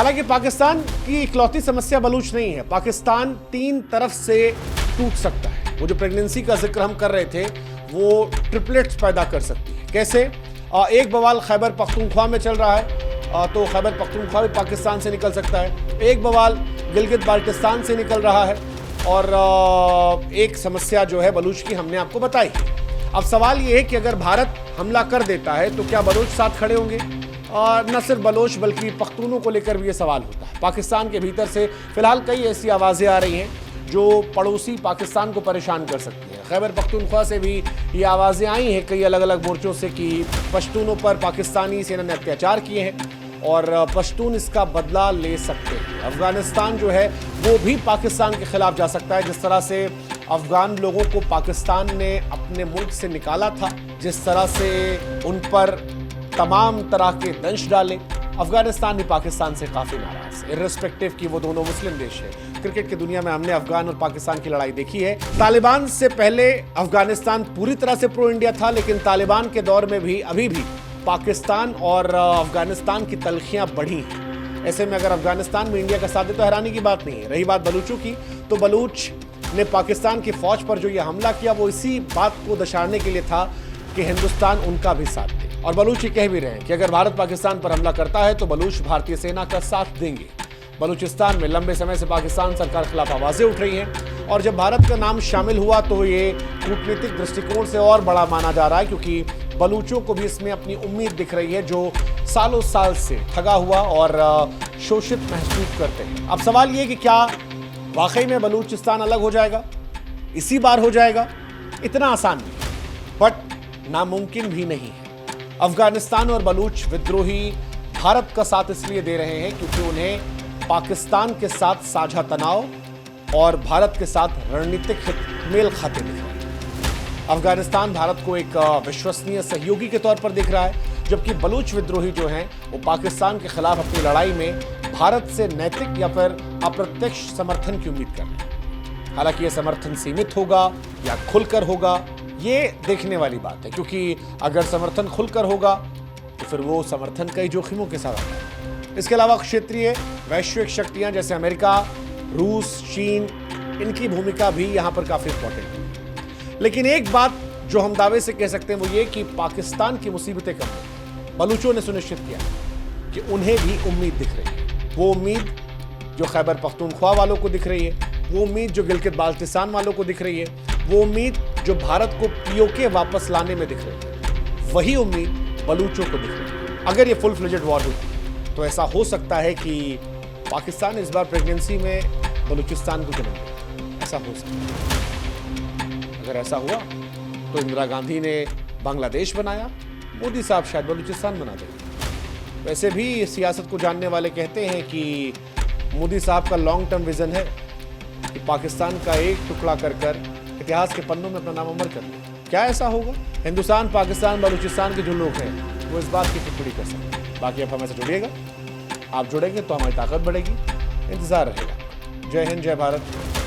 हालांकि पाकिस्तान की इकलौती समस्या बलूच नहीं है। पाकिस्तान तीन तरफ से टूट सकता है। वो जो प्रेगनेंसी का जिक्र हम कर रहे थे, वो ट्रिपलेट्स पैदा कर सकती है। कैसे? एक बवाल खैबर पख्तूनख्वा में चल रहा है, तो खैबर पख्तूनख्वा भी पाकिस्तान से निकल सकता है। एक बवाल गिलगित बाल्टिस्तान से निकल रहा है, और एक समस्या जो है बलूच की हमने आपको बताई। अब सवाल ये है कि अगर भारत हमला कर देता है तो क्या बलूच साथ खड़े होंगे? और न सिर्फ बलोच बल्कि पख्तूनों को लेकर भी ये सवाल होता है। पाकिस्तान के भीतर से फिलहाल कई ऐसी आवाज़ें आ रही हैं जो पड़ोसी पाकिस्तान को परेशान कर सकती हैं। खैबर पख्तूनख्वा से भी ये आवाज़ें आई हैं कई अलग अलग मोर्चों से कि पश्तूनों पर पाकिस्तानी सेना ने अत्याचार किए हैं और पश्तून इसका बदला ले सकते हैं। अफगानिस्तान जो है वो भी पाकिस्तान के खिलाफ जा सकता है। जिस तरह से अफगान लोगों को पाकिस्तान ने अपने मुल्क से निकाला था, जिस तरह से उन पर तमाम तरह के दंश डाले, अफगानिस्तान भी पाकिस्तान से काफ़ी नाराज है, इर्रिस्पेक्टिव कि वो दोनों मुस्लिम देश है। क्रिकेट की दुनिया में हमने अफगान और पाकिस्तान की लड़ाई देखी है। तालिबान से पहले अफगानिस्तान पूरी तरह से प्रो इंडिया था, लेकिन तालिबान के दौर में भी अभी भी पाकिस्तान और अफगानिस्तान की तलखियां बढ़ी हैं। ऐसे में अगर अफगानिस्तान में इंडिया का साथ दे तो हैरानी की बात नहीं है। रही बात बलूचों की, तो बलूच ने पाकिस्तान की फौज पर जो ये हमला किया वो इसी बात को दर्शाने के लिए था कि हिंदुस्तान उनका भी साथ दे। और बलूच ये कह भी रहे हैं कि अगर भारत पाकिस्तान पर हमला करता है तो बलूच भारतीय सेना का साथ देंगे। बलूचिस्तान में लंबे समय से पाकिस्तान सरकार के खिलाफ आवाजें उठ रही हैं, और जब भारत का नाम शामिल हुआ तो ये कूटनीतिक दृष्टिकोण से और बड़ा माना जा रहा है, क्योंकि बलूचों को भी इसमें अपनी उम्मीद दिख रही है, जो सालों साल से ठगा हुआ और शोषित महसूस करते हैं। अब सवाल ये कि क्या वाकई में बलूचिस्तान अलग हो जाएगा, इसी बार हो जाएगा? इतना आसान नहीं, बट नामुमकिन भी नहीं है। अफगानिस्तान और बलूच विद्रोही भारत का साथ इसलिए दे रहे हैं क्योंकि उन्हें पाकिस्तान के साथ साझा तनाव और भारत के साथ रणनीतिक हित मेल खाते दिख रहे हैं। अफगानिस्तान भारत को एक विश्वसनीय सहयोगी के तौर पर दिख रहा है, जबकि बलूच विद्रोही जो हैं वो पाकिस्तान के खिलाफ अपनी लड़ाई में भारत से नैतिक या फिर अप्रत्यक्ष समर्थन की उम्मीद कर रहे हैं। हालांकि यह समर्थन सीमित होगा या खुलकर होगा, ये देखने वाली बात है, क्योंकि अगर समर्थन खुलकर होगा तो फिर वो समर्थन कई जोखिमों के साथ आता है। इसके अलावा क्षेत्रीय वैश्विक शक्तियां जैसे अमेरिका, रूस, चीन, इनकी भूमिका भी यहां पर काफी इंपॉर्टेंट है। लेकिन एक बात जो हम दावे से कह सकते हैं वो ये कि पाकिस्तान की मुसीबतें कम हैं। बलूचों ने सुनिश्चित किया कि उन्हें भी उम्मीद दिख रही है। वो उम्मीद जो खैबर पख्तूनख्वा वालों को दिख रही है, वो उम्मीद जो गिलगित बाल्टिस्तान वालों को दिख रही है, वो उम्मीद जो भारत को पीओके वापस लाने में दिख रही है, वही उम्मीद बलूचों को दिख रही है। अगर ये फुल फ्लेजेड वॉर हुई तो ऐसा हो सकता है कि पाकिस्तान इस बार प्रेगनेंसी में बलूचिस्तान को जन्म दे। ऐसा हो सकता है। अगर ऐसा हुआ तो इंदिरा गांधी ने बांग्लादेश बनाया, मोदी साहब शायद बलूचिस्तान बना देंगे। वैसे भी सियासत को जानने वाले कहते हैं कि मोदी साहब का लॉन्ग टर्म विजन है कि पाकिस्तान का एक टुकड़ा कर इतिहास के पन्नों में अपना नाम अमर कर ले। क्या ऐसा होगा? हिंदुस्तान, पाकिस्तान, बलूचिस्तान के जो लोग हैं वो इस बात की टिप्पणी कर सकते हैं। बाकी आप हमें से जुड़िएगा, आप जुड़ेंगे तो हमारी ताकत बढ़ेगी। इंतजार रहेगा। जय हिंद, जय भारत।